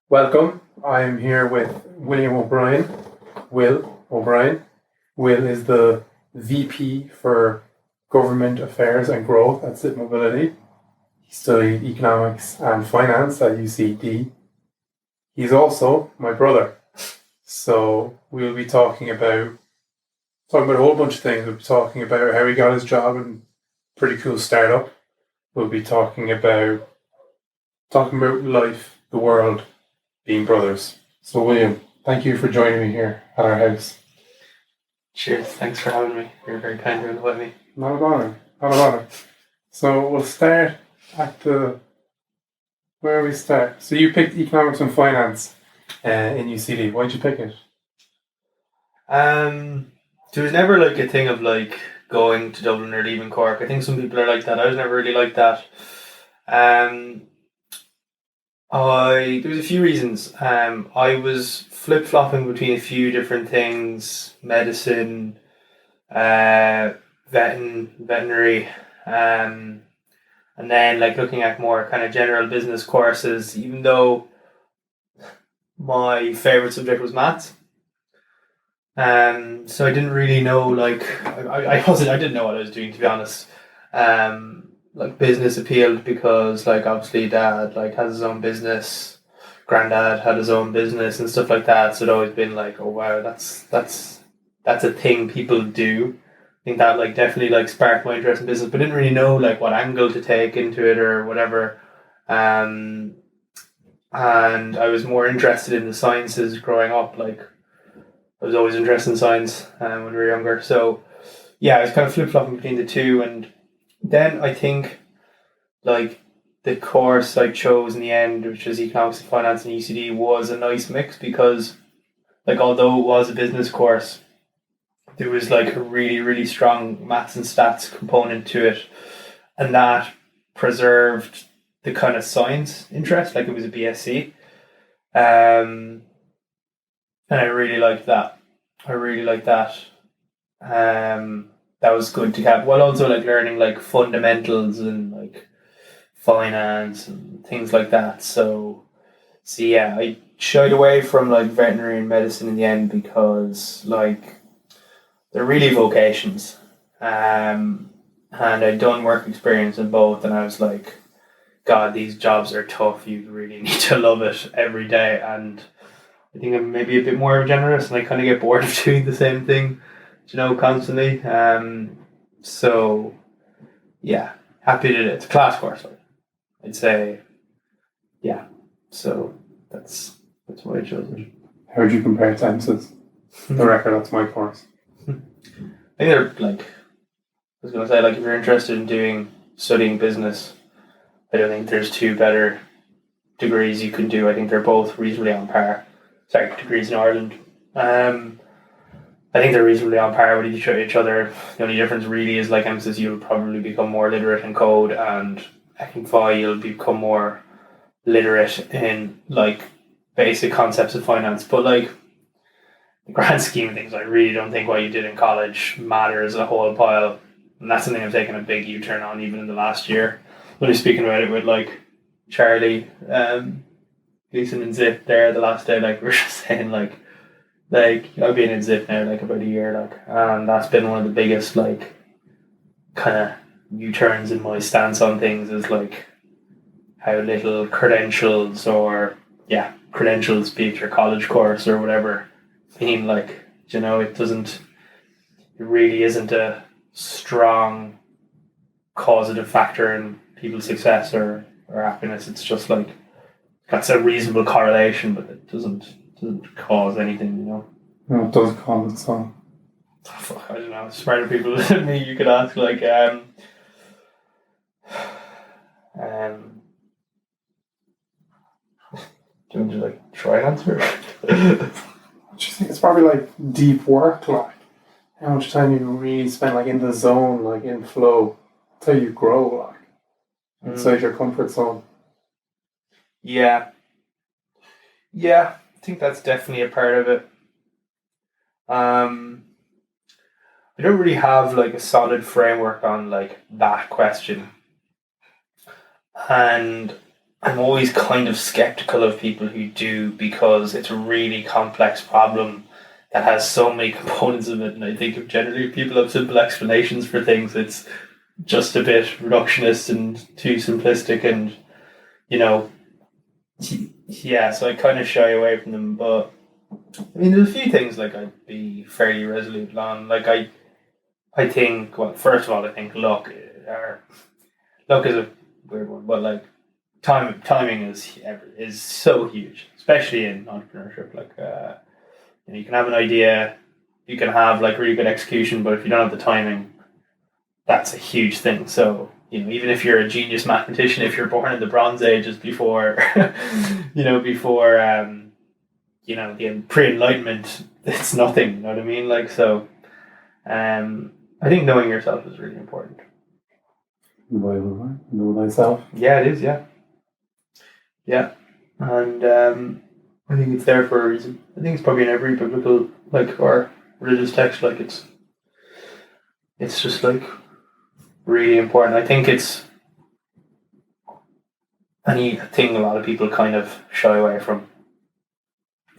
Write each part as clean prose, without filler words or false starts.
Welcome. I am here with William O'Brien. Will O'Brien. Will is the VP for Government Affairs and Growth at Zipp Mobility. He studied economics and finance at UCD. He's also my brother. So we'll be talking about a whole bunch of things. We'll be talking about how he got his job in a pretty cool startup. We'll be talking about life, the world, being brothers. So William, thank you for joining me here at our house. Cheers, thanks for having me. You're very kind to invite me. Not a bother. So we'll start at where we start. So you picked economics and finance in UCD. Why'd you pick it? There was never like a thing of like going to Dublin or leaving Cork. I think some people are like that. I was never really like that. There was a few reasons. I was flip-flopping between a few different things: medicine, veterinary, and then like looking at more kind of general business courses. Even though my favorite subject was maths, so I didn't really know. Like I didn't know what I was doing, to be honest. Like business appealed because like obviously dad like has his own business, granddad had his own business and stuff like that. So it'd always been like, oh wow, that's a thing people do. I think that like definitely like sparked my interest in business, but didn't really know like what angle to take into it or whatever. And I was more interested in the sciences growing up. Like I was always interested in science when we were younger. So yeah, I was kind of flip flopping between the two. And then I think like the course I chose in the end, which was economics and finance and UCD, was a nice mix because like although it was a business course, there was like a really, really strong maths and stats component to it, and that preserved the kind of science interest, like it was a BSc. And I really liked that. That was good to have, while also like learning like fundamentals and like finance and things like that. So yeah, I shied away from like veterinary and medicine in the end because like they're really vocations. And I'd done work experience in both, and I was like, God, these jobs are tough. You really need to love it every day. And I think I'm maybe a bit more generous, and I kind of get bored of doing the same thing, constantly. So yeah, happy to do it. It's a class course, I'd say. Yeah, so that's why I chose it. How would you compare it to MSIS? The record, that's my course. I think they're like, I was going to say, like if you're interested in studying business, I don't think there's two better degrees you can do. I think they're both reasonably on par. Sorry, degrees in Ireland. I think they're reasonably on par with each other. The only difference really is like MSIS, you'll probably become more literate in code, and Econ you'll become more literate in like basic concepts of finance. But like the grand scheme of things, I really don't think what you did in college matters a whole pile. And that's something I've taken a big U-turn on even in the last year. When I was speaking about it with like Charlie, Gleason and Zipp there the last day, like we were just saying like I've been in Zipp now like about a year, like, and that's been one of the biggest like kind of U-turns in my stance on things, is like how little credentials, be it your college course or whatever, mean like, it really isn't a strong causative factor in people's success or happiness. It's just like that's a reasonable correlation, but it doesn't cause anything, No, it does cause its own. I don't know. Smarter people than me, you could ask. Like, do you want to like try and answer? I just think it's probably like deep work, like how much time you really spend like in the zone, like in flow. That's how you grow, like inside your comfort zone. Yeah, I think that's definitely a part of it. I don't really have like a solid framework on like that question, and I'm always kind of skeptical of people who do, because it's a really complex problem that has so many components of it. And I think if generally people have simple explanations for things, it's just a bit reductionist and too simplistic. And, you know, yeah, so I kind of shy away from them. But I mean, there's a few things like I'd be fairly resolute on. Like I think, well, first of all, I think luck is a weird one, but like timing is so huge, especially in entrepreneurship. Like, you can have an idea, you can have like really good execution, but if you don't have the timing, that's a huge thing. So, even if you're a genius mathematician, if you're born in the Bronze Ages before, before the pre-Enlightenment, it's nothing. You know what I mean? Like, so, I think knowing yourself is really important. Know thyself. Yeah, it is. Yeah, yeah, and I think it's there for a reason. I think it's probably in every biblical or religious text. Like, it's just like really important. I think it's anything a lot of people kind of shy away from.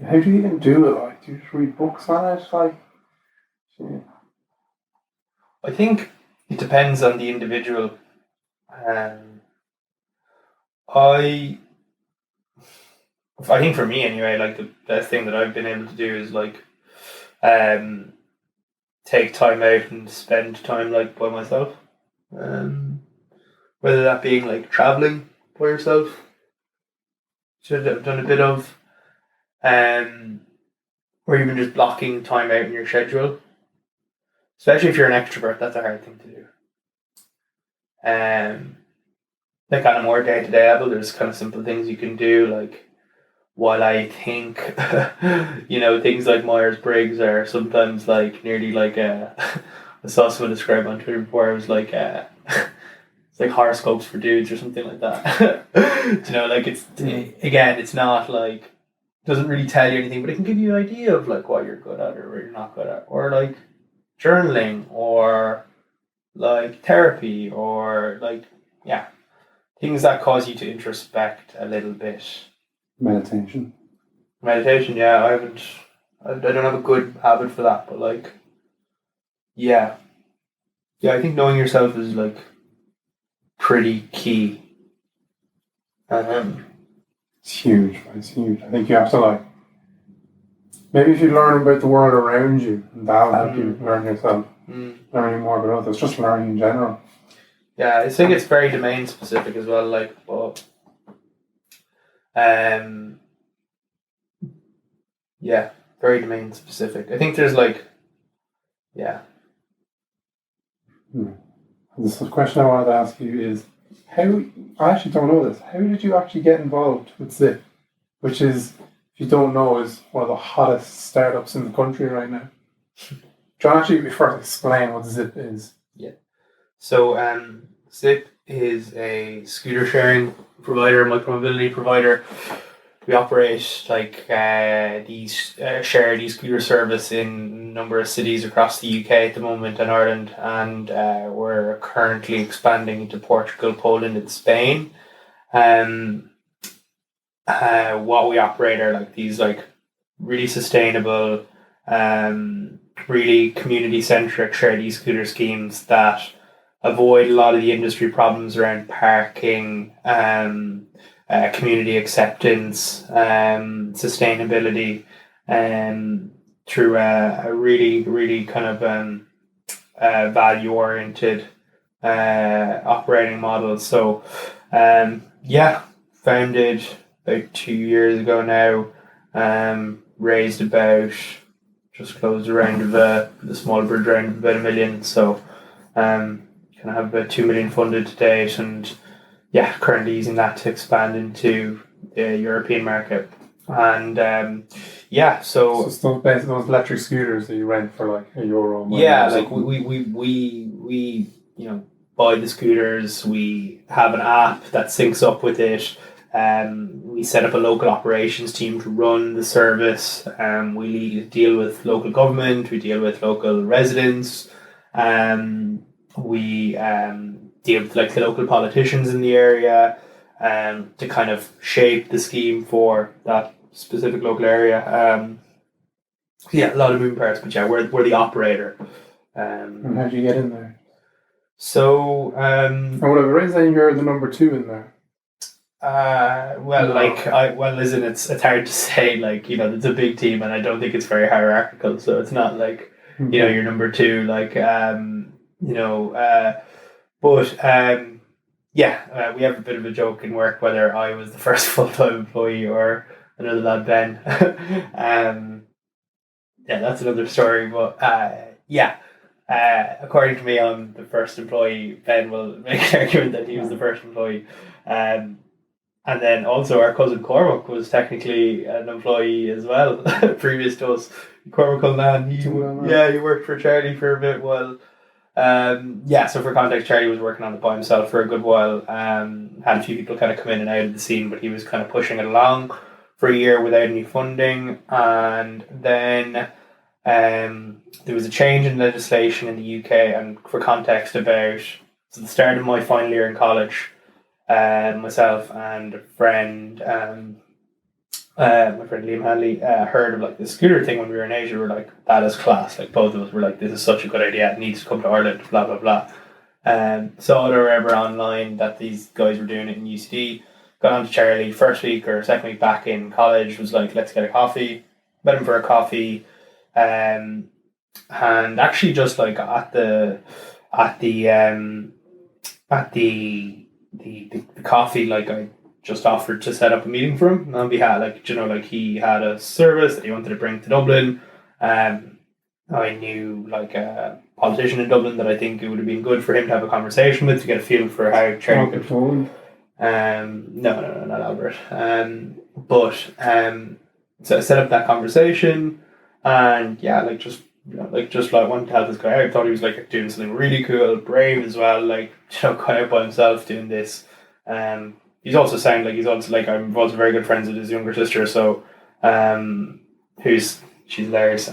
How do you even do it? Like, do you just read books on it? Like, yeah. I think it depends on the individual. I think for me anyway, like the best thing that I've been able to do is like take time out and spend time like by myself. Whether that being like traveling by yourself, which I've done a bit of, or even just blocking time out in your schedule. Especially if you're an extrovert, that's a hard thing to do. Like on a more day-to-day level, there's kind of simple things you can do. Like, while I think, things like Myers-Briggs are sometimes like nearly like I saw someone describe on Twitter before. It was like it's like horoscopes for dudes or something like that. Like it's not like, doesn't really tell you anything, but it can give you an idea of like what you're good at or what you're not good at, or like journaling, or like therapy, or like things that cause you to introspect a little bit. Meditation, yeah. I don't have a good habit for that, but like, yeah, I think knowing yourself is like pretty key. It's huge. It's huge. I think you have to like, maybe if you learn about the world around you, that'll help you learn yourself. Learning more about others, just learning in general. Yeah, I think it's very domain specific as well. Like, but very domain specific. I think there's like, This question I wanted to ask you is, I actually don't know this. How did you actually get involved with Zipp, which is, if you don't know, is one of the hottest startups in the country right now? John, actually, first explain what Zipp is. Yeah. So, Zipp is a scooter sharing provider, micromobility provider. We operate like these share e-scooter service in a number of cities across the UK at the moment, and Ireland, and we're currently expanding into Portugal, Poland, and Spain. What we operate are like these like really sustainable, really community centric shared e-scooter schemes that avoid a lot of the industry problems around parking, community acceptance, sustainability, through a really, really kind of value oriented operating model. So, founded about 2 years ago now, raised about, just closed a round of the small bridge round of about $1 million. So, kind of have about 2 million funded to date, and currently using that to expand into the European market. And so those electric scooters that you rent for like €1. Like we buy the scooters. We have an app that syncs up with it. We set up a local operations team to run the service. We deal with local government. We deal with local residents. We deal with like the local politicians in the area. to kind of shape the scheme for that specific local area. Yeah, a lot of moving parts, but yeah, we're the operator. And how did you get in there? So, And would I be right saying you're the number 2 in there? well, No. listen, it's hard to say. Like, it's a big team, and I don't think it's very hierarchical. So it's not like you're number 2. Like, but yeah, we have a bit of a joke in work whether I was the first full-time employee or another lad, Ben. Yeah, that's another story. But yeah, according to me, I'm the first employee. Ben will make an argument that he was the first employee. And then also our cousin Cormac was technically an employee as well, previous to us. Cormac Culnan, he worked for Charlie for a bit while. So for context, Charlie was working on it by himself for a good while. Had a few people kind of come in and out of the scene, but he was kind of pushing it along for a year without any funding. And then there was a change in legislation in the UK, and for context, about the start of my final year in college, myself and a friend, my friend Liam Hanley, heard of like the scooter thing when we were in Asia. We were like, that is class. Like both of us were like, this is such a good idea. It needs to come to Ireland. Blah blah blah. Saw it or whatever online that these guys were doing it in UCD. Got on to Charlie first week or second week back in college. Was like, let's get a coffee. Met him for a coffee, and actually just like at the coffee, like I just offered to set up a meeting for him on behalf, like he had a service that he wanted to bring to Dublin. I knew like a politician in Dublin that I think it would have been good for him to have a conversation with to get a feel for how Charlie could. No, not Albert. So I set up that conversation, and yeah, just wanted to help this guy out. I thought he was like doing something really cool, brave as well, like kind of by himself doing this. He's also I'm also very good friends with his younger sister, so she's hilarious,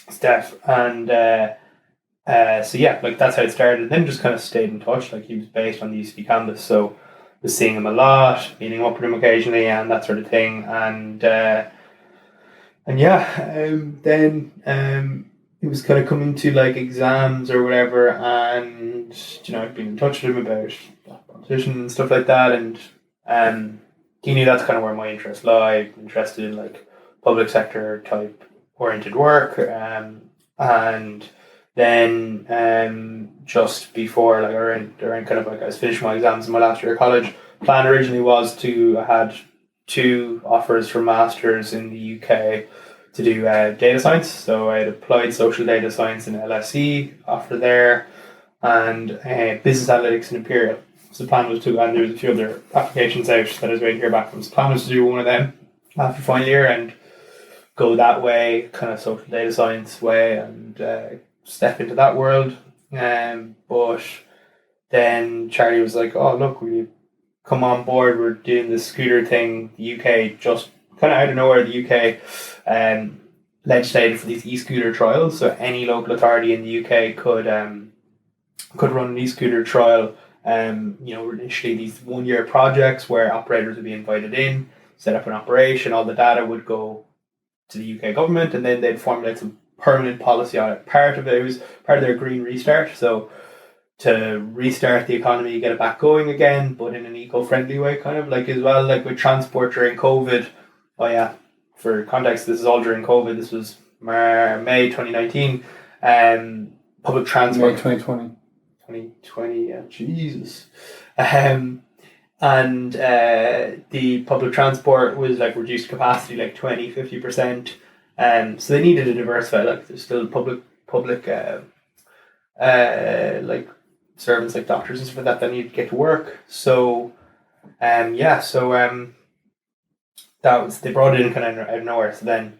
Steph, and so yeah, like that's how it started. And then just kind of stayed in touch. Like he was based on the UCD campus, so was seeing him a lot, meeting up with him occasionally, and that sort of thing. And then it was kind of coming to like exams or whatever, and I've been in touch with him about politician and stuff like that, and he knew that's kind of where my interests lie. I'm interested in like public sector type oriented work, and then just before like around kind of like I was finishing my exams in my last year of college, plan originally was I had 2 offers for masters in the UK to do data science. So I had applied social data science in LSE, offer there, and business analytics in Imperial. So the plan was to, and there was a few other applications out that I was waiting to hear back from. So the plan was to do one of them after final year and go that way, kind of social data science way, and step into that world. But then Charlie was like, "Oh, look, we come on board. We're doing this scooter thing. The UK just kind of out of nowhere. The UK legislated for these e-scooter trials. So any local authority in the UK could run an e-scooter trial. Initially these 1-year projects where operators would be invited in, set up an operation. All the data would go to the UK government, and then they'd formulate some permanent policy on it. Part of it was part of their green restart. So to restart the economy, get it back going again, but in an eco-friendly way, kind of like as well, like with transport during COVID. Oh yeah, for context, this is all during COVID. This was May 2019. Public transport. May 2020. 2020, yeah, Jesus. And the public transport was like reduced capacity like 20-50%. So they needed to diversify. Like there's still public like servants like doctors and stuff like that need to get to work. So that was, they brought it in kind of out of nowhere. So then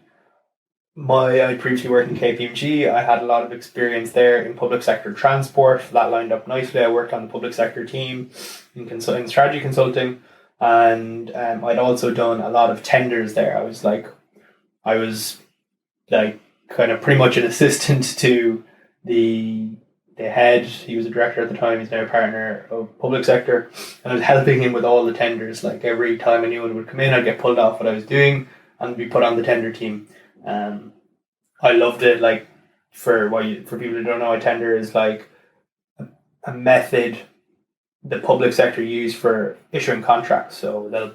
I previously worked in KPMG. I had a lot of experience there in public sector transport. That lined up nicely. I worked on the public sector team in strategy consulting, and I'd also done a lot of tenders there. I was like kind of pretty much an assistant to the the head. He was a director at the time. He's now a partner of public sector, and I was helping him with all the tenders. Like every time a new one would come in, I'd get pulled off what I was doing and be put on the tender team. I loved it. Like for people who don't know, a tender is like a method the public sector use for issuing contracts. So they'll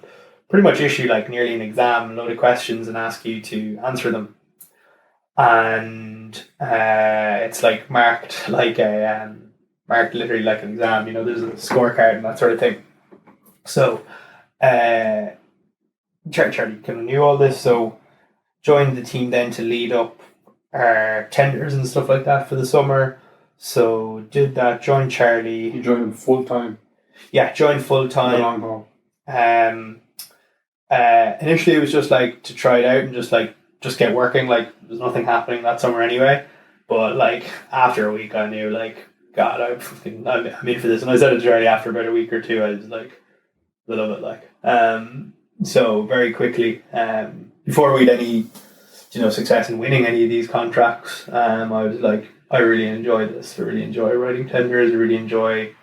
pretty much issue like nearly an exam, a load of questions, and ask you to answer them. And it's like marked literally like an exam. There's a scorecard and that sort of thing. So Charlie kind of knew all this, so joined the team then to lead up our tenders and stuff like that for the summer. So did that, joined Charlie. You joined him full time? Yeah, joined full time. Long haul. Initially it was just like to try it out and just get working. Like there's nothing happening that summer anyway. But like after a week I knew like, God, I'm in for this. And I said it to Charlie after about a week or two, I was like, I love it. Like, so very quickly, before we'd any, success in winning any of these contracts, I was like, I really enjoy this. I really enjoy writing tenders. I really enjoy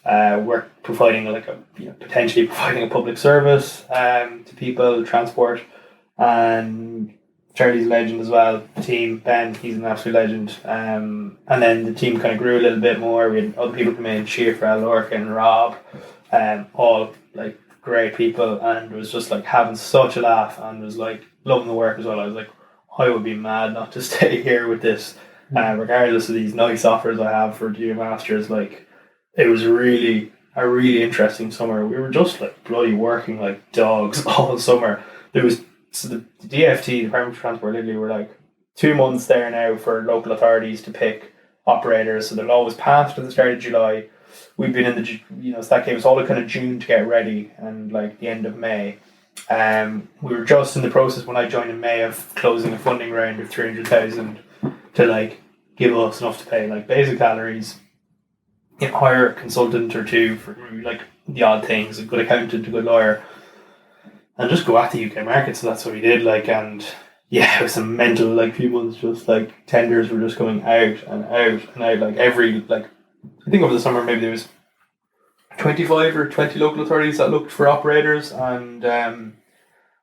potentially providing a public service to people, transport, and Charlie's a legend as well. The team, Ben, he's an absolute legend. And then the team kind of grew a little bit more. We had other people come in, Shifra, Lorcan, Rob, all like great people, and was just like having such a laugh and was like loving the work as well. I was like, I would be mad not to stay here with this, regardless of these nice offers I have for doing masters. Like it was really a really interesting summer. We were just like bloody working like dogs all summer. The DFT, Department for Transport, literally were like 2 months there now for local authorities to pick operators. So they'll always pass at the start of July. We've been in the, so that gave us all the kind of June to get ready, and like the end of May. We were just in the process when I joined in May of closing a funding round of 300,000 to like give us enough to pay like basic salaries, hire a consultant or two for like the odd things, a good accountant, a good lawyer, and just go at the UK market. So that's what we did. Like, and yeah, it was some mental, like people just like tenders were just going out and out and out. Like every, like I think over the summer maybe there was 25 or 20 local authorities that looked for operators, and that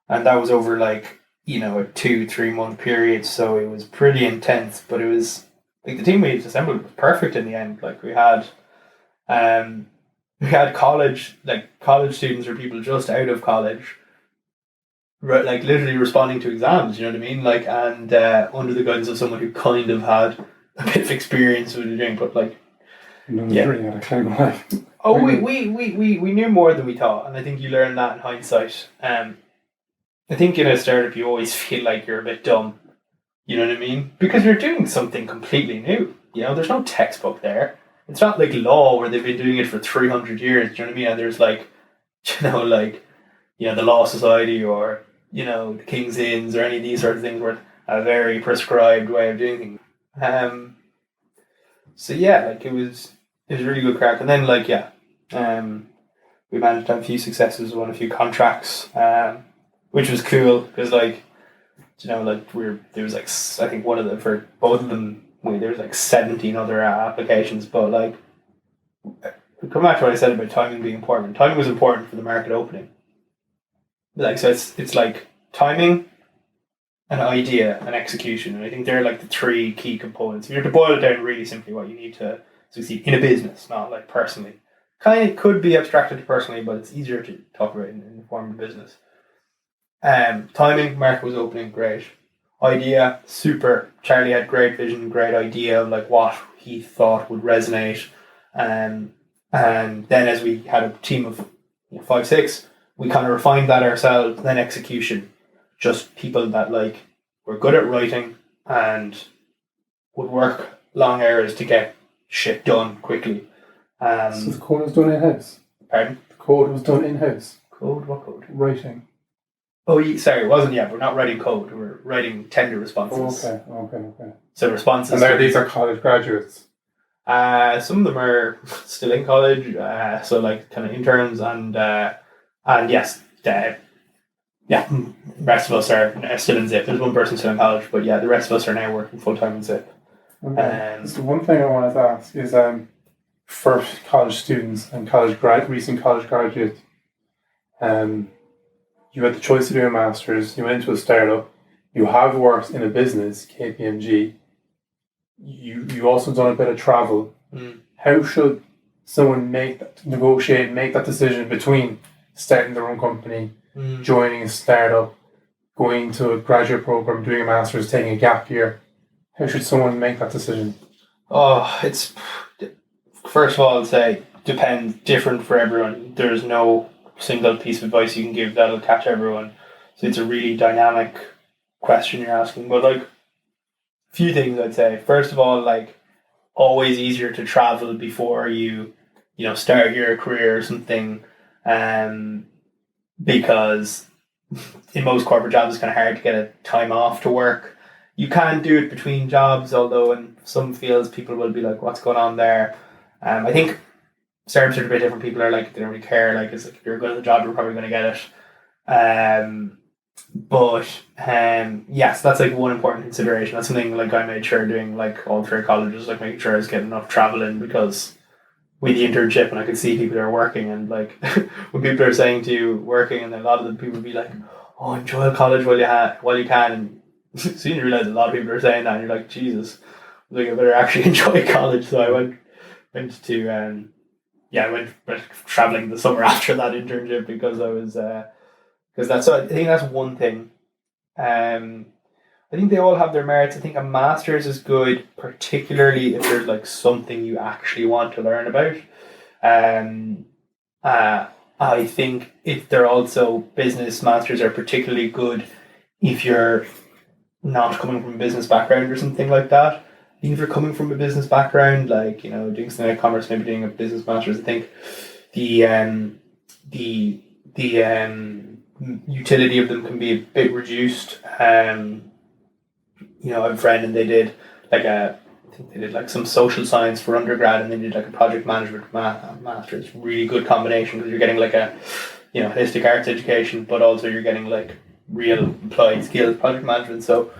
was over like a 2-3 month period. So it was pretty intense, but it was like the team we had assembled was perfect in the end. Like we had college students or people just out of college, like literally responding to exams, you know what I mean? Like, and under the guidance of someone who kind of had a bit of experience with doing, but like, really had a kind of life. Oh, we knew more than we thought, and I think you learn that in hindsight. I think in a startup you always feel like you're a bit dumb, you know what I mean? Because you're doing something completely new. There's no textbook there. It's not like law where they've been doing it for 300 years, do you know what I mean? And there's like, the Law Society or, the King's Inns or any of these sort of things where a very prescribed way of doing things. So yeah, like it was really good crack. And then we managed to have a few successes, won a few contracts, which was cool because there was like, I think for both of them, there was like 17 other applications, but like, come back to what I said about timing being important. Timing was important for the market opening. Like, so it's like timing, an idea, and execution. And I think they're like the 3 key components. If you were to boil it down really simply, what you need to succeed in a business, not like personally. Kind of could be abstracted to personally, but it's easier to talk about in the form of business. Timing, market was opening, great. Idea, super. Charlie had great vision, great idea of like what he thought would resonate. And then as we had a team of 5-6, we kind of refined that ourselves. Then execution, just people that like were good at writing and would work long hours to get shit done quickly. So the code was done in-house? Pardon? The code was done in-house? Code? What code? Writing. Oh, sorry, it wasn't yet. We're not writing code. We're writing tender responses. Oh, okay. So responses. And these are college graduates? Some of them are still in college, so like kind of interns, and yes, the rest of us are still in Zipp. There's one person still in college, but yeah, the rest of us are now working full time in Zipp. Okay. So one thing I wanted to ask is for college students and recent college graduates, you had the choice to do a master's, you went into a startup, you have worked in a business, KPMG, you also done a bit of travel. How should someone make that decision between starting their own company, joining a startup, going to a graduate program, doing a master's, taking a gap year? How should someone make that decision? Oh, it's first of all, I'd say different for everyone. There's no single piece of advice you can give that'll catch everyone. So it's a really dynamic question you're asking. But like, a few things I'd say. First of all, like, always easier to travel before you start your career or something, because in most corporate jobs it's kind of hard to get a time off to work. You can do it between jobs, although in some fields people will be like, what's going on there? I think startups are a bit different. People are like, they don't really care. Like, it's like, if you're good at the job, you're probably going to get it. Yes, that's like one important consideration. That's something like I made sure doing like all three colleges, like making sure I was getting enough travel in, because with the internship and I could see people are working, and like when people are saying to you working, and then a lot of the people would be like, oh, enjoy college while you can, and soon you realize a lot of people are saying that, and you're like, Jesus, like, I better actually enjoy college. So I went to I went traveling the summer after that internship, because I was because that's, so I think that's one thing. I think they all have their merits. I think a master's is good, particularly if there's like something you actually want to learn about. I think if they're also business masters are particularly good if you're not coming from a business background or something like that. I think if you're coming from a business background, like, doing something like commerce, maybe doing a business master's, I think the utility of them can be a bit reduced. I have a friend, and they did I think they did like some social science for undergrad, and they did like a project management master's. Really good combination, because you're getting like a holistic arts education, but also you're getting like real applied skills project management. So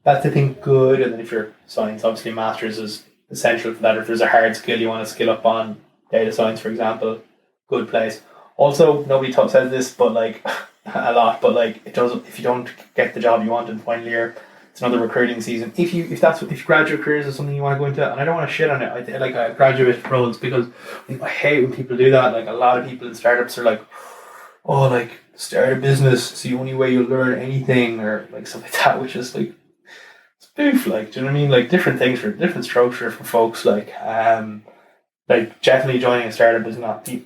that's, I think, good. And then if you're science, obviously master's is essential for that. If there's a hard skill you want to skill up on, data science, for example, good place. Also, nobody says this, but like a lot, but like, it doesn't, if you don't get the job you want in the final year, it's another recruiting season. If graduate careers is something you want to go into, and I don't want to shit on it, I like graduate roles, because I hate when people do that. Like, a lot of people in startups are like, oh, like, start a business, it's the only way you'll learn anything, or like stuff like that, which is like, it's boof. Like, do you know what I mean? Like, different things for different strokes for folks. Like definitely joining a startup is not the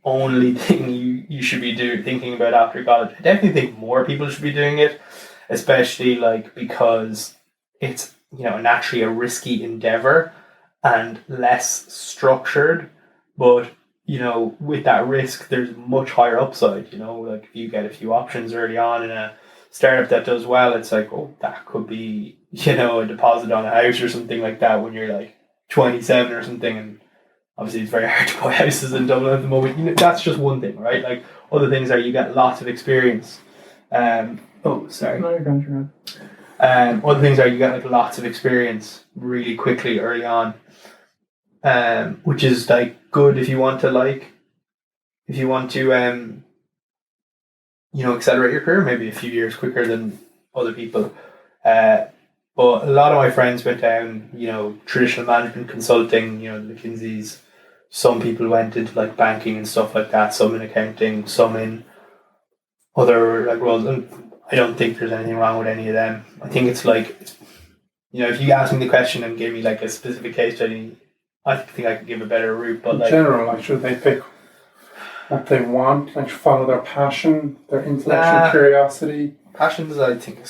only thing you should be thinking about after college. I definitely think more people should be doing it, especially like because it's naturally a risky endeavor and less structured, but with that risk there's much higher upside. Like, if you get a few options early on in a startup that does well, it's like, oh, that could be a deposit on a house or something like that when you're like 27 or something. And obviously it's very hard to buy houses in Dublin at the moment. That's just one thing, right? Like, other things are you get lots of experience. Oh, sorry. No, you're good. Other things are you get like lots of experience really quickly early on, which is like good if you want to accelerate your career maybe a few years quicker than other people. But a lot of my friends went down, traditional management consulting, the McKinseys. Some people went into like banking and stuff like that. Some in accounting, some in other like roles. And I don't think there's anything wrong with any of them. I think it's like, if you ask me the question and gave me like a specific case study, I think I could give a better route. But in general, like, should they pick what they want, like follow their passion, their intellectual curiosity? Passions, I think,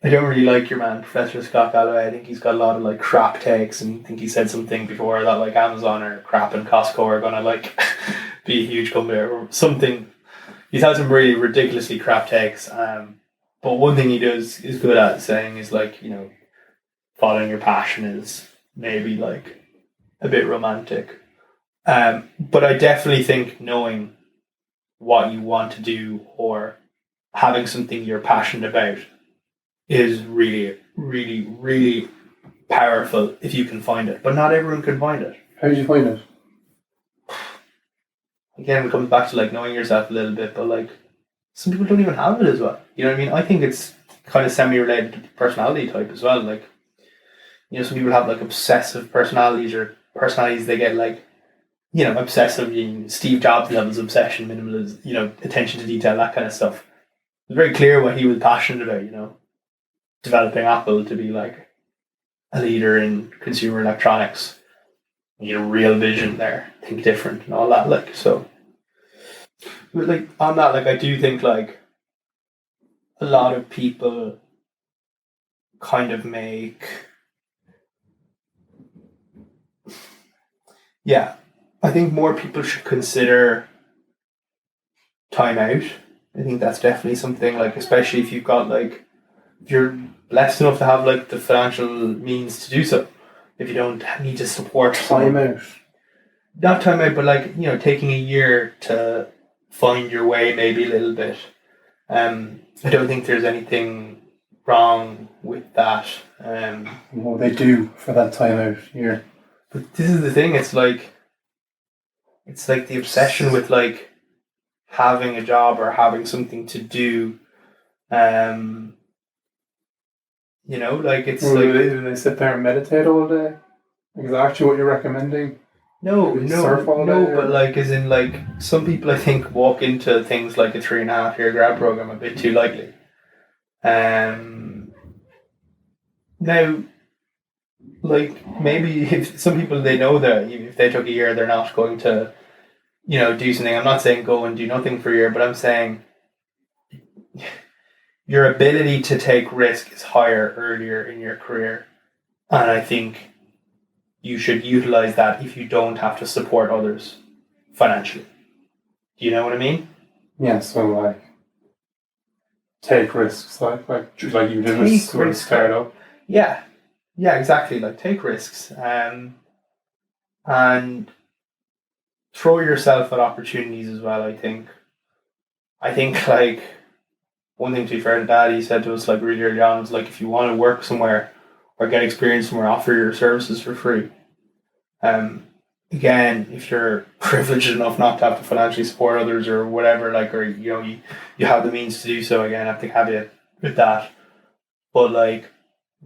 I don't really like your man, Professor Scott Galloway. I think he's got a lot of like crap takes, and I think he said something before that like Amazon or crap and Costco are gonna like be a huge company or something. He's had some really ridiculously crap takes. But one thing he does is good at saying is like, following your passion is maybe like a bit romantic. But I definitely think knowing what you want to do or having something you're passionate about is really, really, really powerful if you can find it. But not everyone can find it. How did you find it? Again, it comes back to like knowing yourself a little bit, but like some people don't even have it as well. You know what I mean? I think it's kind of semi-related to personality type as well. Like, you know, some people have like obsessive personalities or personalities they get like, you know, obsessive, Steve Jobs levels obsession, minimalism, you know, attention to detail, that kind of stuff. It's very clear what he was passionate about, you know, developing Apple to be like a leader in consumer electronics. You know, real vision there, think different and all that. Like, so, but like on that, like I do think like a lot of people kind of make, yeah, I think more people should consider time out. I think that's definitely something like, especially if you've got like, if you're blessed enough to have like the financial means to do so. If you don't need to support Time out. not time out, but like, you know, taking a year to find your way maybe a little bit. I don't think there's anything wrong with that. What they do for that time out here. But this is the thing, it's like the obsession with like having a job or having something to do. You know, like it's Well, like do they sit there and meditate all day? Is that actually what you're recommending? no, Do they surf all day, or- but like as in like some people I think walk into things like a 3.5 year grad program a bit too lightly. Now, like maybe if some people they know that if they took a year they're not going to, you know, do something. I'm not saying go and do nothing for a year, but I'm saying your ability to take risk is higher earlier in your career, and I think you should utilize that if you don't have to support others financially. Do you know what I mean? Yeah, so like take risks, like you did with a startup. Yeah, exactly. Like take risks, and throw yourself at opportunities as well. I think like one thing to be fair to Dad, he said to us like really early on was like if you want to work somewhere or get experience somewhere, offer your services for free. Again, if you're privileged enough not to have to financially support others or whatever, like, or you know, you have the means to do so, again, I have to caveat with that. But like,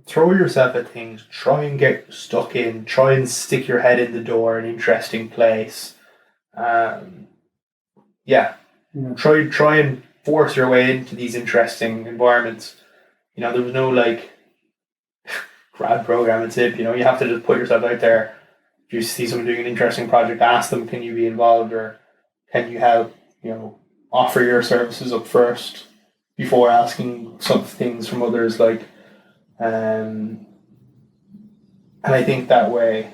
throw yourself at things, try and get stuck in, try and stick your head in the door, an interesting place. Yeah, try and force your way into these interesting environments. You know, there was no like grad program at Zipp. You know, you have to just put yourself out there. If you see someone doing an interesting project, ask them, can you be involved or can you help? You know, offer your services up first before asking some things from others. Like, and I think that way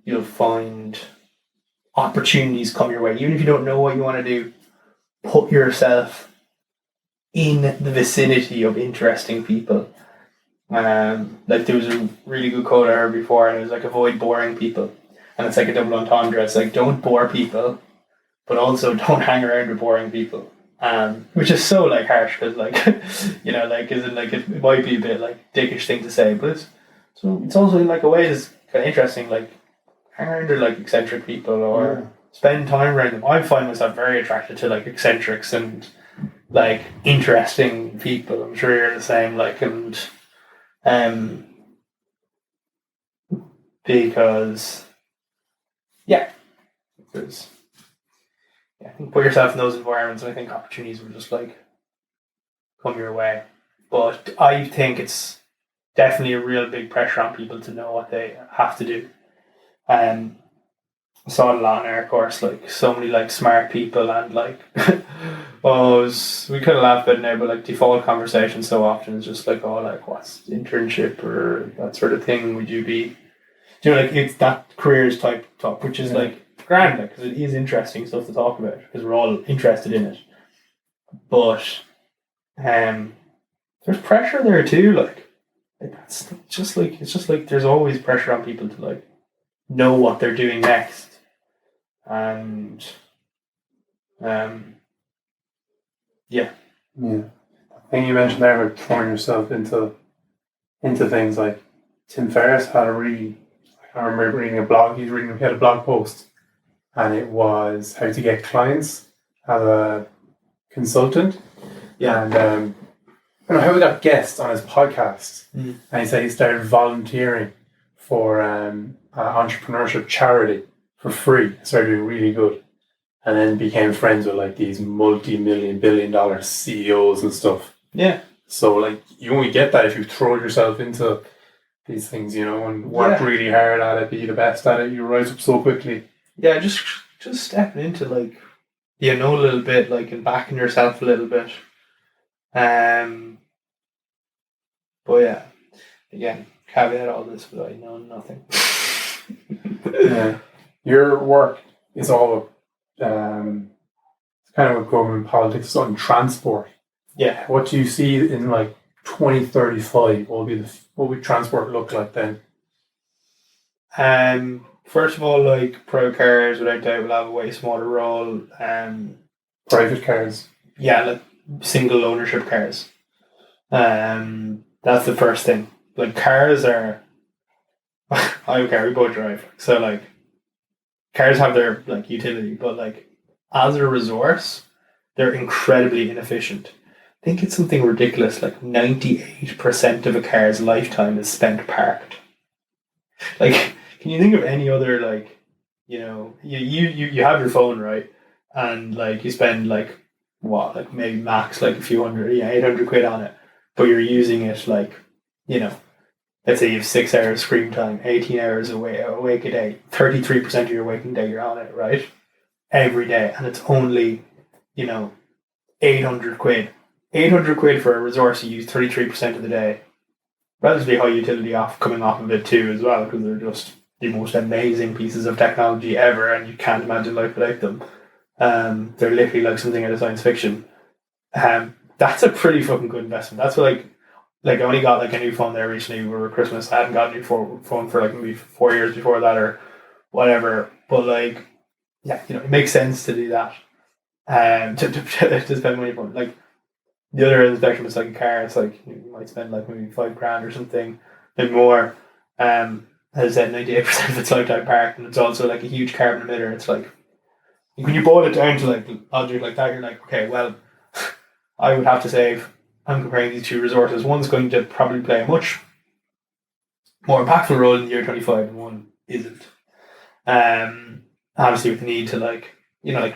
you'll find opportunities come your way. Even if you don't know what you want to do, put yourself in the vicinity of interesting people. Like there was a really good quote I heard before, and it was like avoid boring people, and it's like a double entendre. It's like don't bore people, but also don't hang around with boring people. Which is so like harsh because like you know like is it like it might be a bit like dickish thing to say, but it's also in like a way is kind of interesting. Like hang around with like eccentric people or spend time around them. I find myself very attracted to like eccentrics and like interesting people. I'm sure you're the same. Like because there's I think put yourself in those environments and I think opportunities will just like come your way. But I think it's definitely a real big pressure on people to know what they have to do. I saw it a lot in our course, like so many like smart people and like we could have laughed about it now, but like default conversation so often is just like, oh, like what's internship or that sort of thing would you be, you know, like it's that careers type talk, which is like grand, like because it is interesting stuff to talk about because we're all interested in it, but there's pressure there too, like that's just like it's just like there's always pressure on people to like know what they're doing next. And thing you mentioned there about throwing yourself into things like Tim Ferriss had a really, I remember reading a blog, he had a blog post, and it was how to get clients as a consultant. Yeah. And I don't know how he got guests on his podcast, Mm. and he said he started volunteering for an entrepreneurship charity for free. Started doing really good, and then became friends with like these multi-million, billion-dollar CEOs and stuff. Yeah. So like you only get that if you throw yourself into these things, and work really hard at it, be the best at it. You rise up so quickly. Yeah, just stepping into like a little bit, like, and backing yourself a little bit. But yeah, again, caveat all this, but I know nothing. Yeah. Your work is all kind of with government politics on transport. Yeah. What do you see in like 2035? What would transport look like then? First of all, like private cars, without doubt, will have a way smaller role. Private cars. Yeah, like single ownership cars. That's the first thing. Like cars are, we both drive, so like cars have their like utility, but like as a resource, they're incredibly inefficient. I think it's something ridiculous, like 98% of a car's lifetime is spent parked. Like, can you think of any other, like, you have your phone, right? And like you spend like what, like maybe max like a few hundred, 800 quid on it, but you're using it like, let's say you have 6 hours screen time, 18 hours awake a day, 33% of your waking day you're on it, right? Every day, and it's only 800 quid. 800 quid for a resource you use 33% of the day. Relatively high utility coming off of it too as well, because they're just the most amazing pieces of technology ever, and you can't imagine life without them. They're literally like something out of science fiction. That's a pretty fucking good investment. That's what, like I only got like a new phone there recently over Christmas. I hadn't got a new phone for like maybe 4 years before that or whatever. But like, yeah, it makes sense to do that. To spend money for it. Like the other end of the spectrum is like a car. It's like you might spend like maybe $5,000 or something, maybe more. As I said, 98% of its lifetime parked, and it's also like a huge carbon emitter. It's like when you boil it down to like logic like that, you're like, okay, well, I would have to save. I'm comparing these two resources. One's going to probably play a much more impactful role in the year 25, and one isn't. Obviously, with the need to like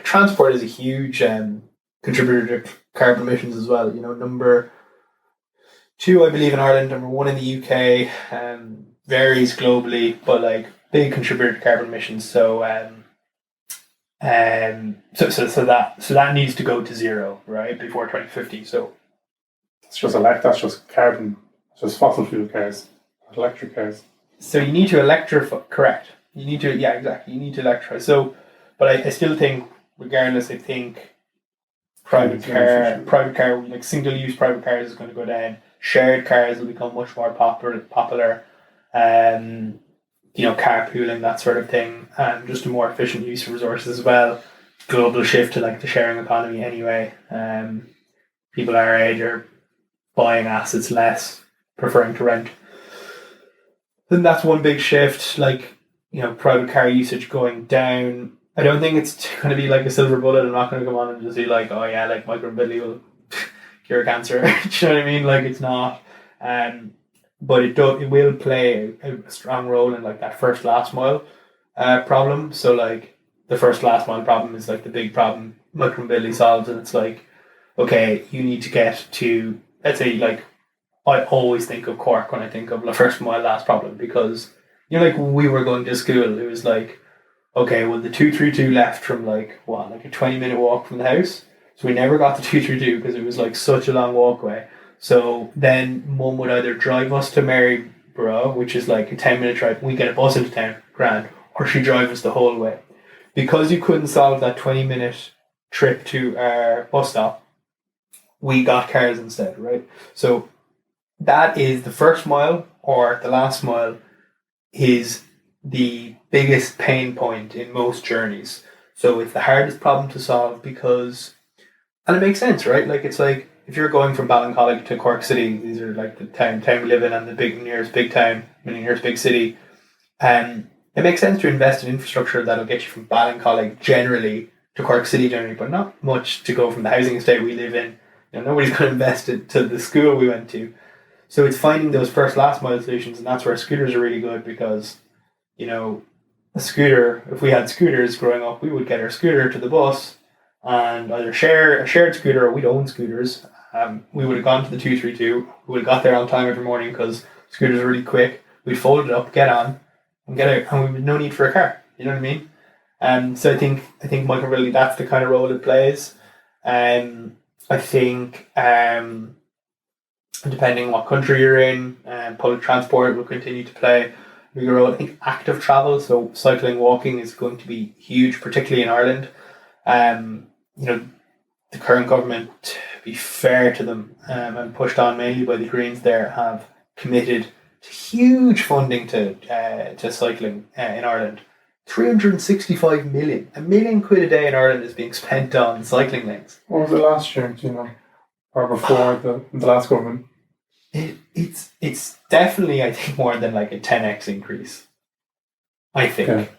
transport is a huge contributor to carbon emissions as well. Number 2, I believe, in Ireland. Number 1 in the UK. Varies globally, but like big contributor to carbon emissions. So that needs to go to zero, right, before 2050. So that's just carbon. It's just fossil fuel cars, electric cars. So you need to electrify. Correct. You need to exactly. You need to electrify. So, but I still think, regardless, I think private car, like single use private cars is going to go down. Shared cars will become much more popular. Carpooling, that sort of thing, and just a more efficient use of resources as well. Global shift to like the sharing economy anyway. People our age are buying assets less, preferring to rent. Then that's one big shift. Like, private car usage going down. I don't think it's going to be like a silver bullet. I'm not going to come on and just be like, oh yeah, like micromobility will cure cancer. Do you know what I mean? Like, it's not. But it will play a strong role in like that first last mile problem. So like the first last mile problem is like the big problem micromobility solves, and it's like, okay, you need to get to, let's say, like, I always think of Cork when I think of the first mile last problem, because like we were going to school, it was like, okay, well, the 232 left from like a 20-minute walk from the house, so we never got the 232 because it was like such a long walkway. So then Mum would either drive us to Maryborough, which is like a 10-minute drive, we get a bus into town, grand, or she drive us the whole way. Because you couldn't solve that 20-minute trip to our bus stop, we got cars instead, right? So that is the first mile, or the last mile is the biggest pain point in most journeys. So it's the hardest problem to solve because, and it makes sense, right? Like, it's like, if you're going from Ballincollig to Cork City, these are like the town we live in and the nearest big town, nearest big city. It makes sense to invest in infrastructure that'll get you from Ballincollig generally to Cork City generally, but not much to go from the housing estate we live in. Nobody's going to invest it to the school we went to. So it's finding those first last mile solutions, and that's where scooters are really good because, a scooter, if we had scooters growing up, we would get our scooter to the bus and either share a shared scooter or we'd own scooters. We would have gone to the 232, we would have got there on time every morning because scooters are really quick. We'd fold it up, get on, and get out, and we had no need for a car. You know what I mean? So I think micromobility, that's the kind of role it plays. I think depending on what country you're in, public transport will continue to play a bigger role. I think active travel, so cycling, walking is going to be huge, particularly in Ireland. The current government, to be fair to them, and pushed on mainly by the Greens there, have committed to huge funding to cycling in Ireland. 365 million. £1 million a day in Ireland is being spent on cycling lanes. What was it last year, or before the last government? It's definitely, I think, more than like a 10x increase. I think. Okay.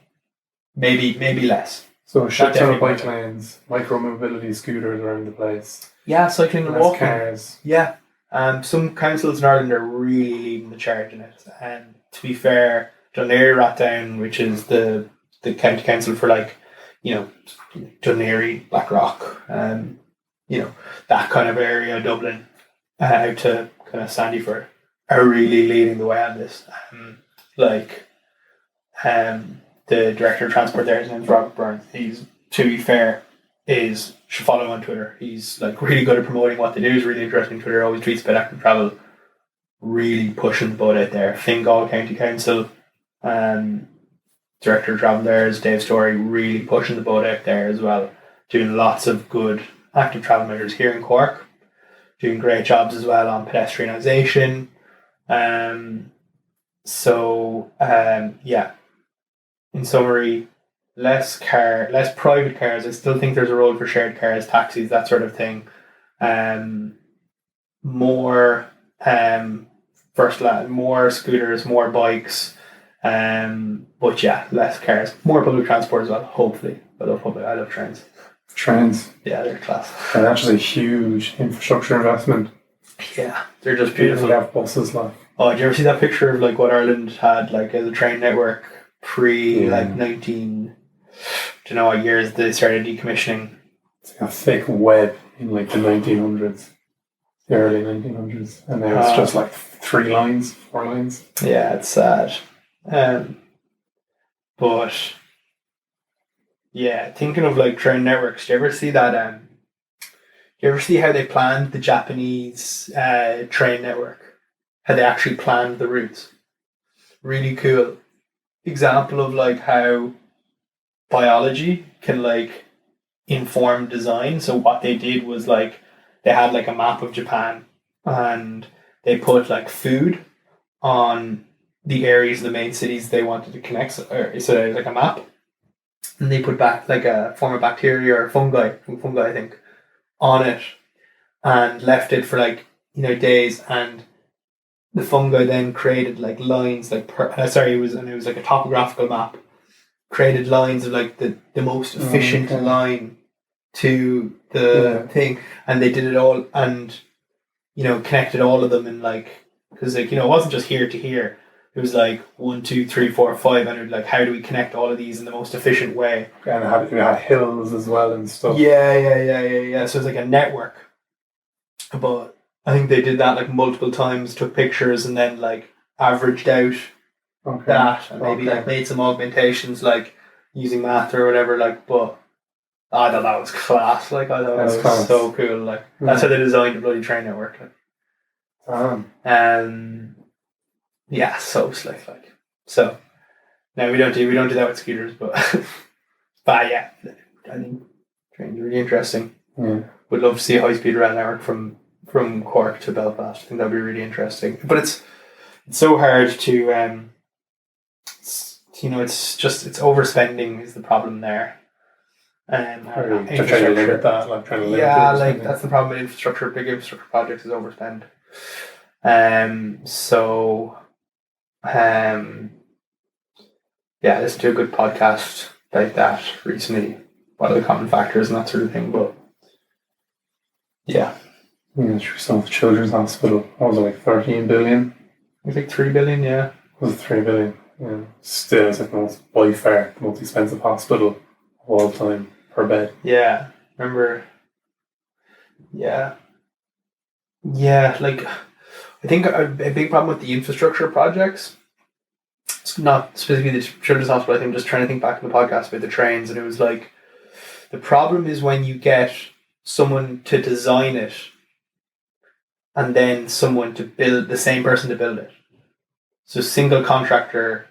Maybe less. So shut down bike lanes, micro-mobility scooters around the place. Yeah, cycling and walking. Cars. Yeah. Some councils in Ireland are really leading the charge in it. And to be fair, Dunleary Ratdown, which is the county council for Dunleary, Blackrock, that kind of area, Dublin, out to kind of Sandyford, are really leading the way on this. The director of transport there, his name's Robert Byrne. He's, to be fair, should follow him on Twitter. He's really good at promoting what they do. He's really interesting on Twitter. Always tweets about active travel. Really pushing the boat out there. Fingal County Council, director of travel there is Dave Story. Really pushing the boat out there as well. Doing lots of good active travel measures here in Cork. Doing great jobs as well on pedestrianisation. In summary, less private cars. I still think there's a role for shared cars, taxis, that sort of thing. More more scooters, more bikes. But yeah, less cars, more public transport as well. Hopefully, I love trains. Trains. Yeah, they're class. And that's just a huge infrastructure investment. Yeah, they're just beautiful. They have buses like. Oh, did you ever see that picture of what Ireland had as a train network pre 19? Do you know what years they started decommissioning? It's like a thick web in the 1900s, the early 1900s, and now it's just 4 lines. Yeah, it's sad. But yeah, thinking of train networks, do you ever see that? Do you ever see how they planned the Japanese train network? How they actually planned the routes? Really cool example of how biology can inform design. So what they did was they had a map of Japan, and they put food on the areas of the main cities they wanted to connect. So there's a map, and they put back a form of bacteria or fungi I think on it, and left it for days, and the fungi then created lines it was a topographical map, created lines of the most efficient line to the thing, and they did it all, and connected all of them in because it wasn't just here to here. It was 1, 2, 3, 4, 5, and it how do we connect all of these in the most efficient way? And it had hills as well and stuff. Yeah. So it's a network, but I think they did that multiple times, took pictures, and then averaged out that, and maybe made some augmentations using math or whatever. But I thought that was class. I thought that was class. So cool. That's how they designed the bloody train network. Yeah, so slick. So no, we don't do that with scooters, but but yeah, I think trains are really interesting. Would love to see a high speed rail network from Cork to Belfast. I think that'd be really interesting. But it's so hard to it's overspending is the problem there. Or to try to limit that, like trying to limit yeah, the like spending. that's the problem with infrastructure. Big infrastructure projects is overspend. So yeah, I listened to a good podcast like that recently. What are the common factors and that sort of thing? But yeah, Some of the children's hospital, what was it, like 13 billion? I think 3 billion. Yeah, Was it 3 billion? Yeah. Still, it's like by far the most expensive hospital of all time per bed. yeah. Remember? Yeah, yeah. Like I think a big problem with the infrastructure projects. It's not specifically the children's hospital. I think I'm just trying to think back in the podcast about the trains, and it was like the problem is when you get someone to design it and then someone to build the same person to build it. So single contractor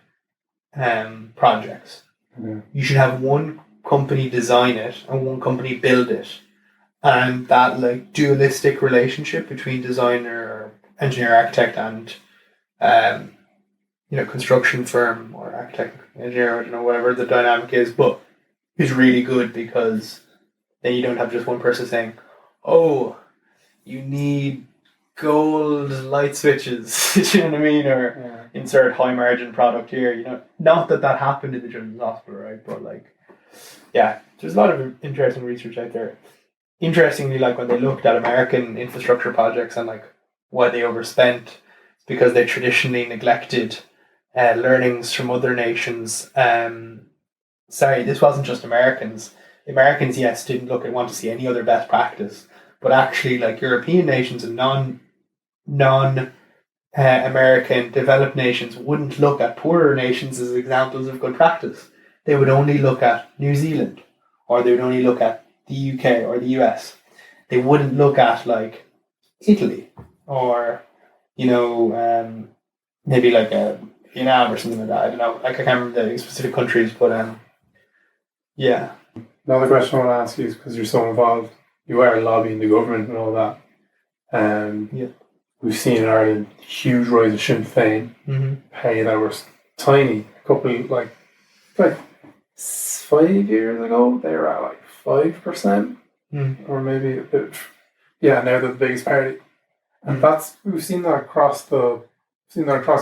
projects. Yeah. You should have one company design it and one company build it, and that like dualistic relationship between designer, engineer, architect, and construction firm or architect, engineer, I don't know, whatever the dynamic is, but is really good because then you don't have just one person saying, "Oh, you need gold light switches," do you know what I mean? Or insert high margin product here. Not that happened in the children's hospital, right? But like, yeah, there's a lot of interesting research out there. Interestingly, like when they looked at American infrastructure projects and like why they overspent, it's because they traditionally neglected learnings from other nations. Sorry, this wasn't just Americans. Americans, yes, didn't want to see any other best practice, but actually, like European nations and non American developed nations wouldn't look at poorer nations as examples of good practice. They would only look at New Zealand, or they would only look at the UK or the US. They wouldn't look at like Italy or maybe like Vietnam or something like that. I don't know. Like I can't remember the specific countries, but yeah. Another question I want to ask you is because you're so involved, you are lobbying the government and all that. Yeah. We've seen in Ireland huge rise of Sinn Féin. Hey, that was tiny. A couple like 5 years ago, they were at like 5%, or maybe a bit. Yeah, now they're the biggest party, and we've seen that across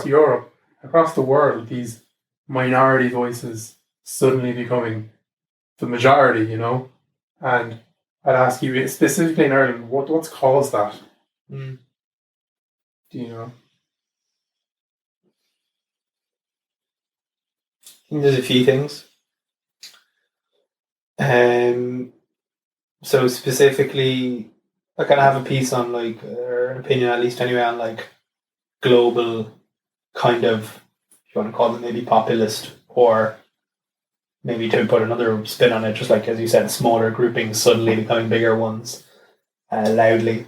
Europe, across the world. These minority voices suddenly becoming the majority, and I'd ask you specifically in Ireland, what's caused that? Do you know? I think there's a few things. So specifically, I kind of have a piece on like, or an opinion at least anyway, on like global kind of, if you want to call them maybe populist, or maybe to put another spin on it, just like as you said, smaller groupings suddenly becoming bigger ones loudly.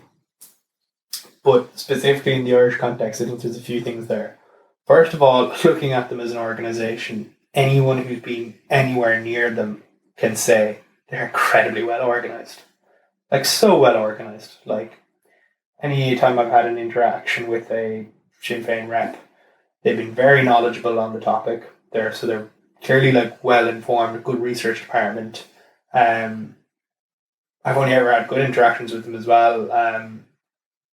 But specifically in the Irish context, I think there's a few things there. First of all, looking at them as an organisation, anyone who's been anywhere near them can say they're incredibly well organised. Like, so well organised. Like, any time I've had an interaction with a Sinn Féin rep, they've been very knowledgeable on the topic. They're clearly like well informed, good research department. I've only ever had good interactions with them as well.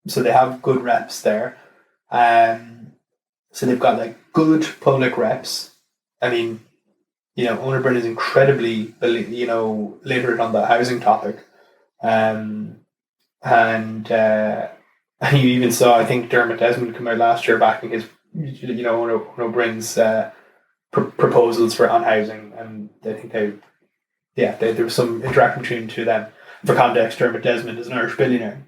So they have good reps there. So they've got like good public reps. I mean, Owner Bryn is incredibly, literate on the housing topic. And you even saw, I think Dermot Desmond come out last year backing his, Owner Bryn's proposals on housing, and I think there was some interaction between the two of them. For context, Dermot Desmond is an Irish billionaire,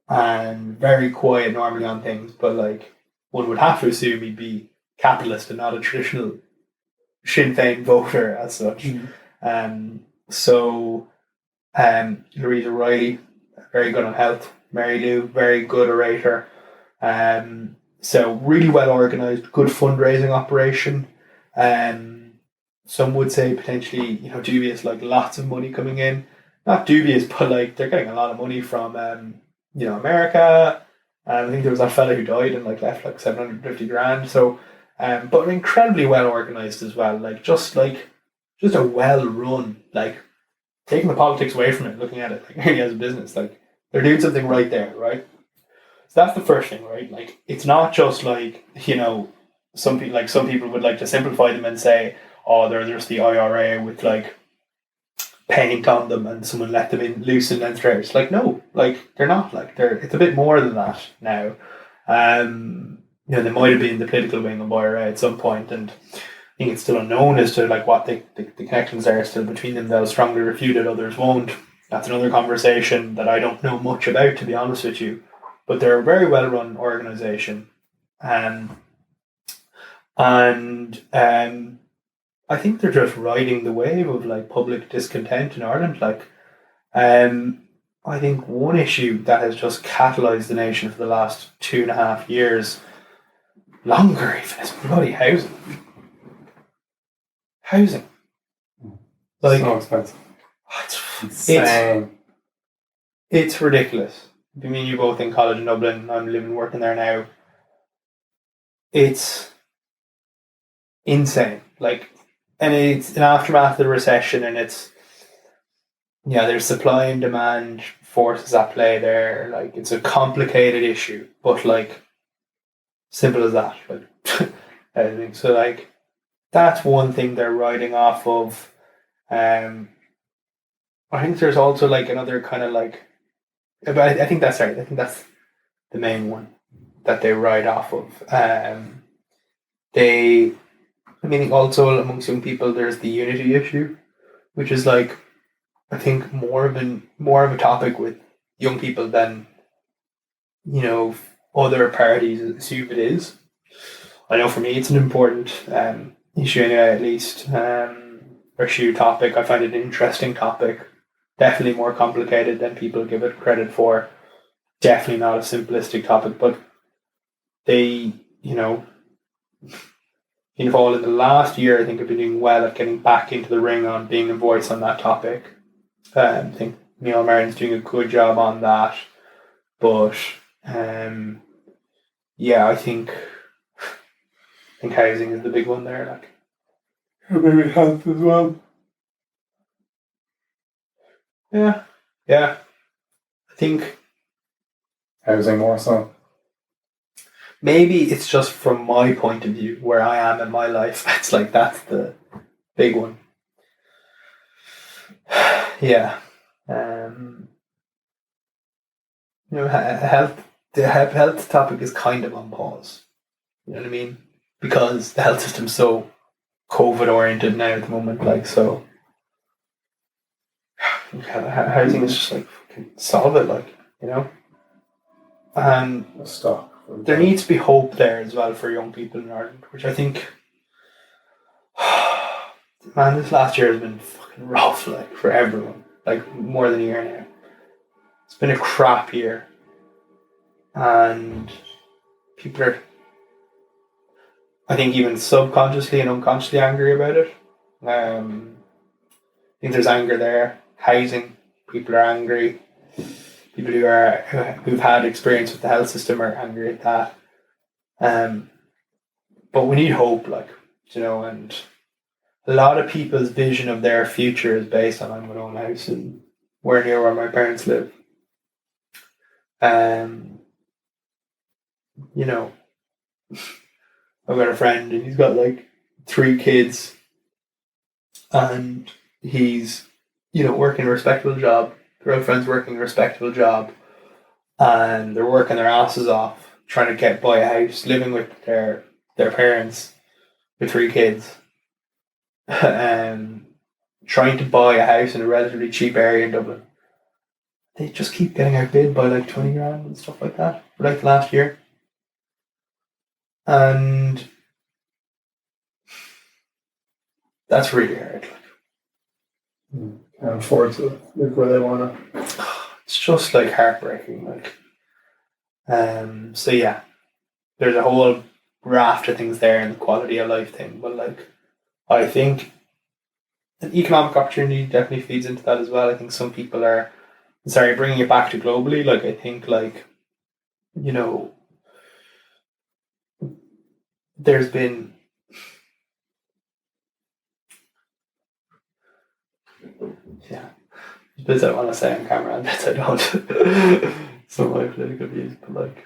and very quiet normally on things, but like one would have to assume he'd be capitalist and not a traditional Sinn Féin voter as such. Louisa Riley, very good on health. Mary Lou, very good orator. So really well organised, good fundraising operation. Some would say potentially, dubious, like lots of money coming in. Not dubious, but like they're getting a lot of money from, America. I think there was that fella who died and like left like 750 grand. So, but incredibly well organised as well. Like just like just a well-run, like, taking the politics away from it, looking at it like really as a business, like they're doing something right there, right? So that's the first thing, right? Like, it's not just like, some people would like to simplify them and say, oh, they're just the IRA with like paint on them and someone let them in loose and then straight. It's like, no, like they're not, like it's a bit more than that now. They might have been the political wing of IRA at some point, and I think it's still unknown as to like what the connections are still between them. They'll strongly refute it, others won't. That's another conversation that I don't know much about, to be honest with you. But they're a very well run organisation. And I think they're just riding the wave of like public discontent in Ireland. Like, I think one issue that has just catalysed the nation for the last 2.5 years, longer even, is bloody housing. Housing. Like, so expensive. It's ridiculous. I mean, you both in college in Dublin, I'm living, working there now. It's insane. Like, and it's an aftermath of the recession, and it's, there's supply and demand forces at play there. Like, it's a complicated issue, but like, simple as that. Like, I think so. Like, that's one thing they're riding off of. I think there's also like another kind of like, but I think that's right. I think that's the main one that they ride off of. Also amongst young people, there's the unity issue, which is like, I think more of a topic with young people than other parties assume it is. I know for me, it's an important issue anyway, at least, issue topic. I find it an interesting topic. Definitely more complicated than people give it credit for. Definitely not a simplistic topic, but they, all in the last year, I think have been doing well at getting back into the ring on being a voice on that topic. I think Neil Martin's doing a good job on that, but I think housing is the big one there. Like, maybe health as well. Yeah. I think housing more so. Maybe it's just from my point of view, where I am in my life. It's like, that's the big one. Yeah. Health. The health topic is kind of on pause. You know what I mean? Because the health system's so COVID oriented now at the moment. Like, so housing is just like, solve it. Like, and stop. There needs to be hope there as well for young people in Ireland, which I think, man, this last year has been fucking rough, like, for everyone. Like, more than a year now. It's been a crap year. And people are, I think, even subconsciously and unconsciously angry about it. I think there's anger there. Housing, people are angry. People who've had experience with the health system are angry at that. But we need hope, like, and a lot of people's vision of their future is based on, I'm my own house and near where my parents live. I've got a friend and he's got like 3 kids and he's, working a respectable job. Their girlfriend's working a respectable job and they're working their asses off trying to buy a house, living with their parents with 3 kids. Trying to buy a house in a relatively cheap area in Dublin. They just keep getting outbid by like 20 grand and stuff like that for like the last year. And that's really hard. Can't afford to live where they want to. It's just like heartbreaking. Like, so yeah, there's a whole raft of things there in the quality of life thing. But like, I think an economic opportunity definitely feeds into that as well. I think some people are, bringing it back to globally. Like, I think like, there's been yeah. Bits I want to say on camera and bits I don't. Some of my political views, but like,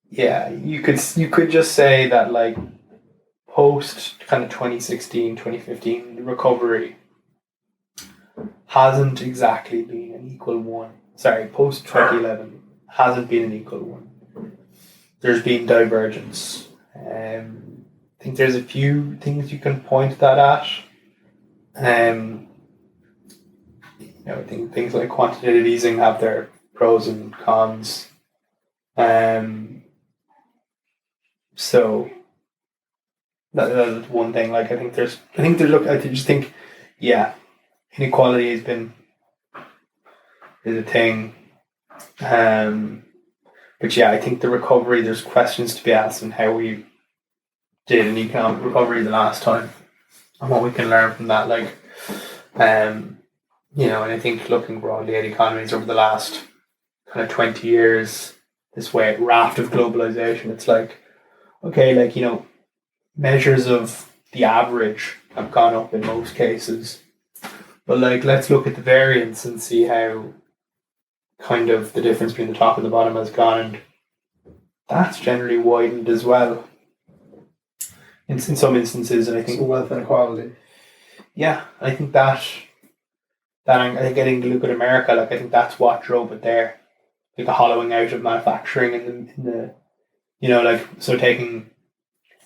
yeah, you could just say that like post kind of 2016, 2015, the recovery hasn't exactly been an equal one. Sorry, post 2011 hasn't been an equal one. There's been divergence. I think there's a few things you can point that at. I think things like quantitative easing have their pros and cons. So that's one thing. Like I just think, yeah, inequality is a thing. But yeah, I think the recovery, there's questions to be asked on how we did an economic recovery the last time and what we can learn from that. Like, and I think looking broadly at economies over the last kind of 20 years, this raft of globalization, it's like, okay, like, measures of the average have gone up in most cases. But like, let's look at the variance and see how kind of the difference between the top and the bottom has gone. And that's generally widened as well in some instances. And I think wealth inequality. Yeah, I think I think getting to look at America, like I think that's what drove it there. Like the hollowing out of manufacturing in the like, so taking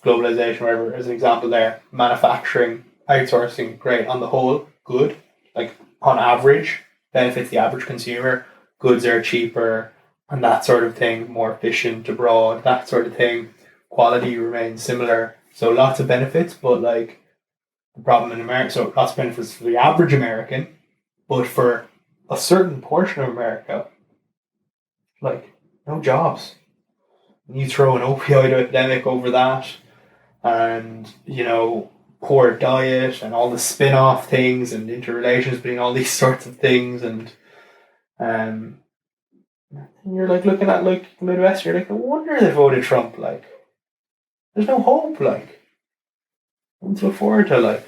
globalization or whatever as an example there, manufacturing, outsourcing, great on the whole, good. Like on average, benefits the average consumer. Goods are cheaper and that sort of thing, more efficient abroad, that sort of thing. Quality remains similar. So lots of benefits, but like the problem in America, so lots of benefits for the average American, but for a certain portion of America, like no jobs. You throw an opioid epidemic over that, and poor diet and all the spin-off things and interrelations between all these sorts of things, and you're like looking at like the Midwest, you're like, no wonder they voted Trump. Like, there's no hope. Like, nothing to look forward to. Like,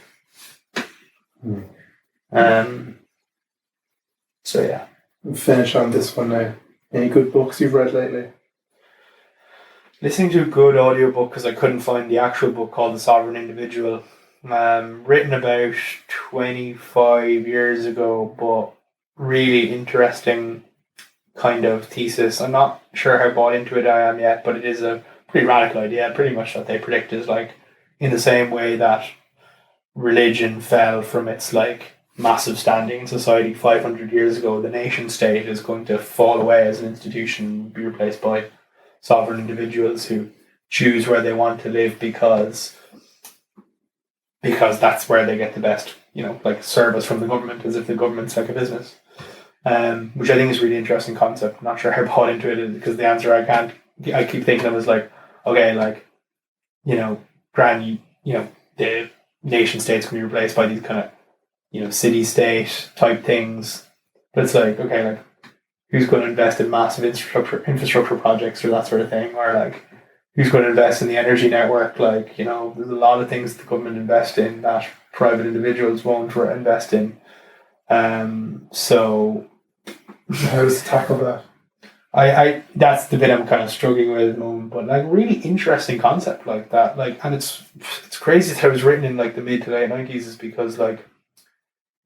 so yeah. We'll finish on this one now. Any good books you've read lately? Listening to a good audiobook because I couldn't find the actual book called The Sovereign Individual. Written about 25 years ago, but really interesting kind of thesis. I'm not sure how bought into it I am yet, but it is a pretty radical idea. Pretty much what they predict is like, in the same way that religion fell from its like massive standing in society 500 years ago, the nation state is going to fall away as an institution, be replaced by sovereign individuals who choose where they want to live because that's where they get the best, like service from the government, as if the government's like a business. Which I think is a really interesting concept. I'm not sure how bought into it is, because the answer I keep thinking of is like, okay, like, the nation states can be replaced by these kind of, city state type things. But it's like, okay, like, who's going to invest in massive infrastructure projects or that sort of thing? Or like, who's going to invest in the energy network? Like, there's a lot of things the government invest in that private individuals won't invest in. So how does it tackle that? I that's the bit I'm kind of struggling with at the moment, but like really interesting concept like that. Like, and it's crazy that it was written in like the mid to late 90s, is because like,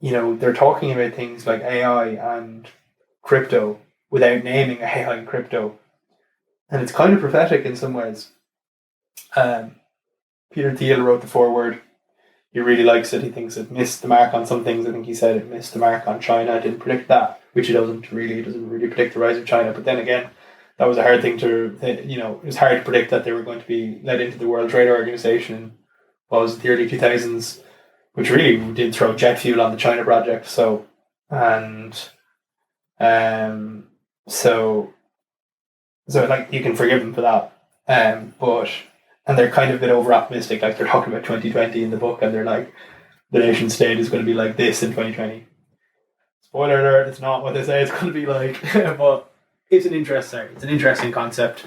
they're talking about things like AI and crypto without naming AI and crypto. And it's kind of prophetic in some ways. Peter Thiel wrote the foreword. He really likes it. He thinks it missed the mark on some things. I think he said it missed the mark on China. It didn't predict that, which it doesn't really. It doesn't really predict the rise of China. But then again, that was a hard thing to, it was hard to predict that they were going to be let into the World Trade Organization in, what was it, the early 2000s, which really did throw jet fuel on the China project. So, so like, you can forgive them for that. And they're kind of a bit over optimistic. Like, they're talking about 2020 in the book, and they're like, the nation state is going to be like this in 2020. Spoiler alert, it's not what they say it's going to be like. But it's an interesting concept.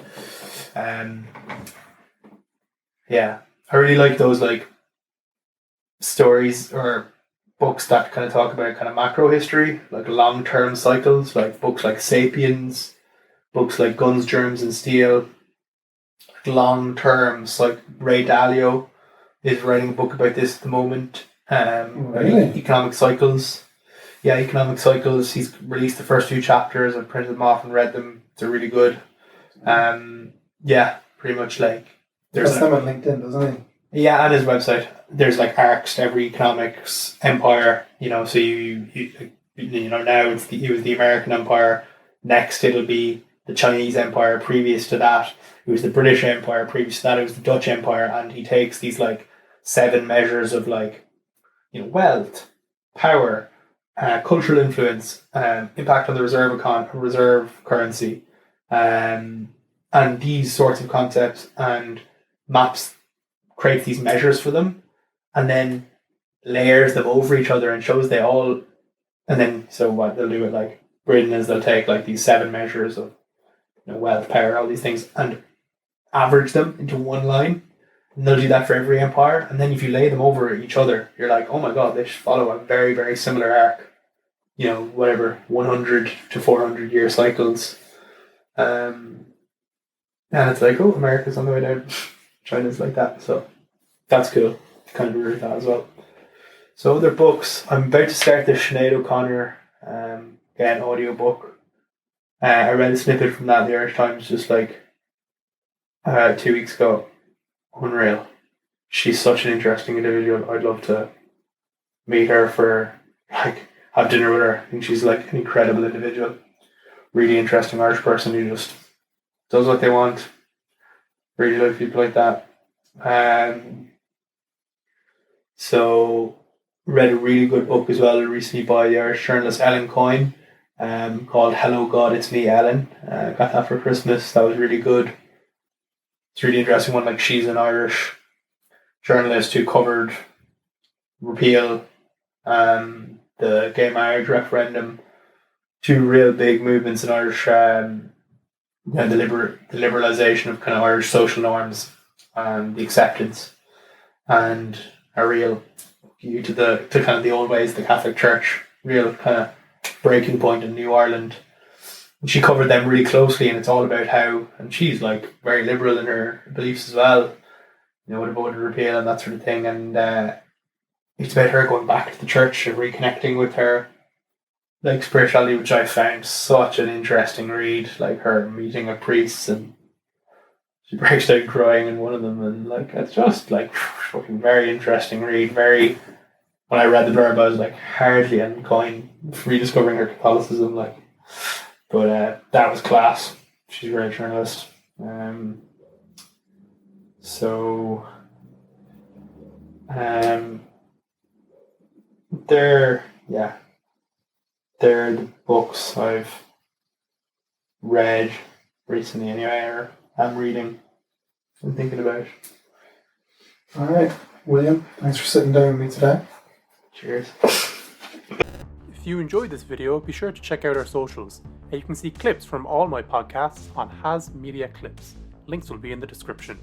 Yeah, I really like those like stories or books that kind of talk about kind of macro history, like long-term cycles, like books like Sapiens, books like Guns, Germs and Steel. Long terms, like Ray Dalio is writing a book about this at the moment. Really? Economic cycles. Yeah, economic cycles. He's released the first few chapters. I've printed them off and read them. They're really good. Yeah, pretty much like That's them on LinkedIn, doesn't he? Yeah, and his website. There's like arcs to every economics empire. So you know now it was the American Empire. Next it'll be the Chinese Empire. Previous to that, it was the British Empire. Previous to that, it was the Dutch Empire. And he takes these like 7 measures of like wealth, power, cultural influence, impact on the reserve currency, and these sorts of concepts, and maps, creates these measures for them, and then layers them over each other and shows they all. And then so what they'll do it like Britain is they'll take like these 7 measures of wealth, power, all these things, and average them into one line. And they'll do that for every empire. And then if you lay them over each other, you're like, oh my God, they follow a very, very similar arc. 100 to 400 year cycles. And it's like, oh, America's on the way down. China's like that. So that's cool. Kind of agree with that as well. So other books. I'm about to start the Sinead O'Connor audio book. I read a snippet from that in the Irish Times just like 2 weeks ago. Unreal. She's such an interesting individual. I'd love to meet her for have dinner with her. I think she's like an incredible individual. Really interesting Irish person who just does what they want. Really like people like that. So read a really good book as well recently by the Irish journalist Ellen Coyne, called Hello God, It's Me, Ellen. Got that for Christmas. That was really good. It's a really interesting one. Like, she's an Irish journalist who covered repeal, the gay marriage referendum, 2 real big movements in Irish, the liberalisation of kind of Irish social norms, and the acceptance, and a real view to kind of the old ways of the Catholic Church, real kind of breaking point in New Ireland. And she covered them really closely, and it's all about how, and she's like very liberal in her beliefs as well, with voter repeal and that sort of thing. And it's about her going back to the church and reconnecting with her like spirituality, which I found such an interesting read. Like her meeting a priest, and she breaks down crying in one of them, and like it's just like fucking very interesting read. Very. When I read the blurb, I was like hardly and Coyne rediscovering her Catholicism, like. But that was class. She's a great journalist. They're the books I've read recently anyway, or I'm reading and thinking about. All right, William, thanks for sitting down with me today. Cheers. If you enjoyed this video, be sure to check out our socials, and you can see clips from all my podcasts on hazmedia clips. Links will be in the description.